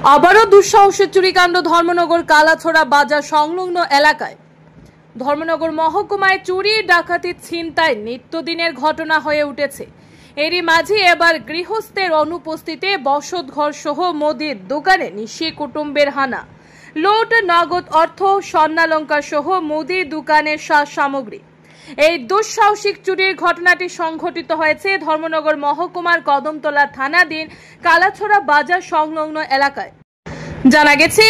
আবারও দুঃসাহসিক চুরিকাণ্ড ধর্মনগর কালাছড়া বাজার সংলগ্ন এলাকায়। ধর্মনগর মহকুমায় চুরি ডাকাতি ছিনতাই নিত্যদিনের ঘটনা হয়ে উঠেছে। এরই মাঝে এবার গৃহস্থের অনুপস্থিতিতে বসতঘর সহ মুদির দোকানে নিশি কুটুম্বের হানা, লুট, নগদ অর্থ, স্বর্ণালঙ্কার সহ মুদির দোকানের সামগ্রী। এই দুঃসাহসিক চুরির ঘটনাটি সংঘটিত হয়েছে ধর্মনগর মহকুমার কদমতলা থানাধীন কালাছড়া বাজার সংলগ্ন এলাকায়। জানা গেছে,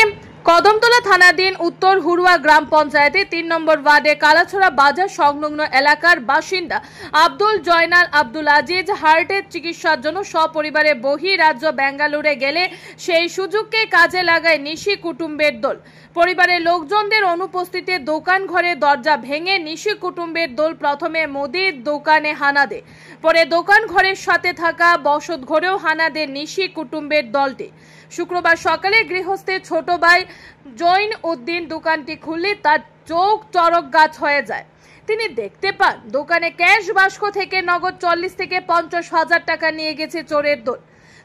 কদমতলা থানাধীন উত্তর হুড়ুয়া গ্রাম পঞ্চায়েতে ৩ নম্বর ওয়ার্ডে কালাছড়া বাজার সংলগ্ন এলাকার বাসিন্দা আব্দুল জয়নাল আব্দুল আজিজ হার্টের চিকিৎসার জন্য সপরিবারে বহিরাজ্য বেঙ্গালুরে গেলে সেই সুযোগকে কাজে লাগায় নিশি কুটুম্বের দল। পরিবারের লোকজনদের অনুপস্থিতিতে দোকান ঘরে দরজা ভেঙে নিশি কুটুম্বের দল প্রথমে মুদির দোকানে হানা দেয়, পরে দোকান ঘরের সাথে থাকা বসত ঘরেও হানা দেয় নিশি কুটুম্বের দলটি। শুক্রবার সকালে গৃহস্থের ছোট ভাই জৈন উদ্দিন দোকানটি খুললে তার চোখ চরক গাছ হয়ে যায়। তিনি দেখতে পান দোকানে ক্যাশ বাস্ক থেকে নগদ 40 থেকে 50 হাজার টাকা নিয়ে গেছে চোরের দল।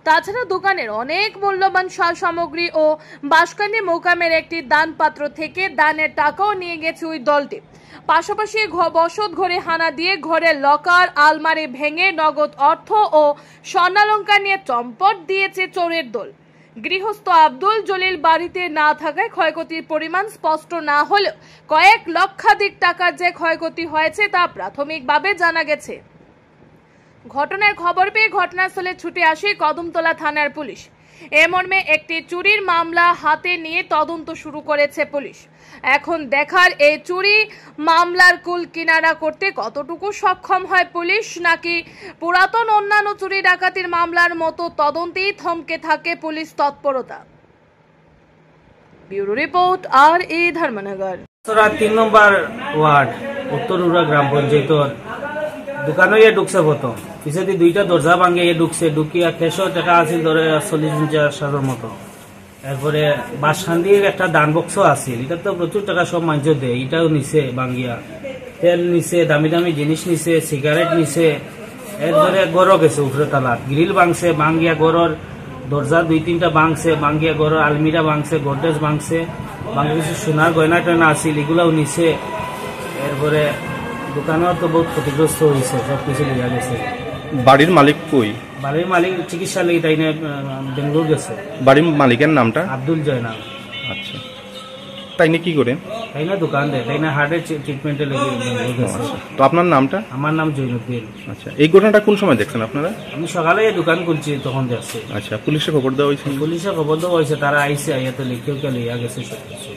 তাছাড়া দোকানের অনেক মূল্যবান সামগ্রী ও বাসকান্দি মোকামের একটি দানপাত্র থেকে দানের টাকাও নিয়ে গেছে ওই দলটি। পাশাপাশি বসত ঘরে হানা দিয়ে ঘরের লকার, আলমারি ভেঙে নগদ অর্থ ও স্বর্ণালঙ্কার নিয়ে চম্পট দিয়েছে চোরের দল। গৃহস্থ আব্দুল জলিল বাড়িতে না থাকায় ক্ষয়ক্ষতির পরিমাণ স্পষ্ট না হলেও কয়েক লক্ষাধিক টাকার যে ক্ষয়ক্ষতি হয়েছে তা প্রাথমিকভাবে জানা গেছে। ঘটনার খবর পেয়ে ঘটনাস্থলে ছুটে আসে কদমতলা থানার পুলিশ। এ মর্মে একটি চুরির মামলা হাতে নিয়ে তদন্ত শুরু করেছে পুলিশ। এখন দেখার এই চুরি মামলার কুল কিনারা করতে কতটুকু সক্ষম হয় পুলিশ, নাকি পুরাতন অন্যান্য চুরি ডাকাতির মামলার মতো তদন্তেই থমকে থাকে পুলিশ তৎপরতা। ব্যুরো রিপোর্ট আর.এ. ধর্মনগর। ৩ নম্বর ওয়ার্ড উত্তর হুড়ুয়া গ্রাম পঞ্চায়েত দোকানে ঢুকছে প্রথম, পিছে দুইটা দরজা ভাঙিয়ে ঢুকছে, ঢুকিয়া খেসো টাকা আছিল ধরে 40,000 মতো। এরপরে বাসখান্দির একটা দান বক্সও আছিল, এটা তো প্রচুর টাকা সব মানুষ দেয়, এটাও নিছে ভাঙিয়া। তেল নিছে, দামি দামি জিনিস নিছে, সিগারেট নিছে। এরপরে গড়ও গেছে উপরে তালাত, গ্রিল ভাঙছে, ভাঙিয়া গড়ের দরজা 2-3টা ভাঙছে, ভাঙিয়া গড়ের আলমিরা ভাঙছে, গডরেজ ভাঙছে, ভাঙে কিছু সোনার গয়না টয়না আছিল এগুলাও নিছে। এরপরে দোকানও তো বহুত ক্ষতিগ্রস্ত হয়েছে, সবকিছু লিয়া গেছে। বাড়ির মালিক কই? বাড়ির মালিক চিকিৎসা লেগে তাই না বেঙ্গলোর গেছে। বাড়ির মালিকের নামটা? আব্দুল জয়নাল। আচ্ছা, তাই না কি করে? তাই না দোকান দেয়, তাই না হার্টের ট্রিটমেন্টে লেগে বেঙ্গলোর গেছে। তো আপনার নামটা? আমার নাম জৈনুদ্দিন। আচ্ছা, এই ঘটনাটা কোন সময় দেখছেন আপনারা? আমি সকালে দোকান খুলছি তখন দেখছি। আচ্ছা, পুলিশে খবর দেওয়া হয়েছে? পুলিশে খবর দেওয়া হয়েছে, তারা আইসে, আইয়া তো লিখেও লিয়া গেছে সবকিছু।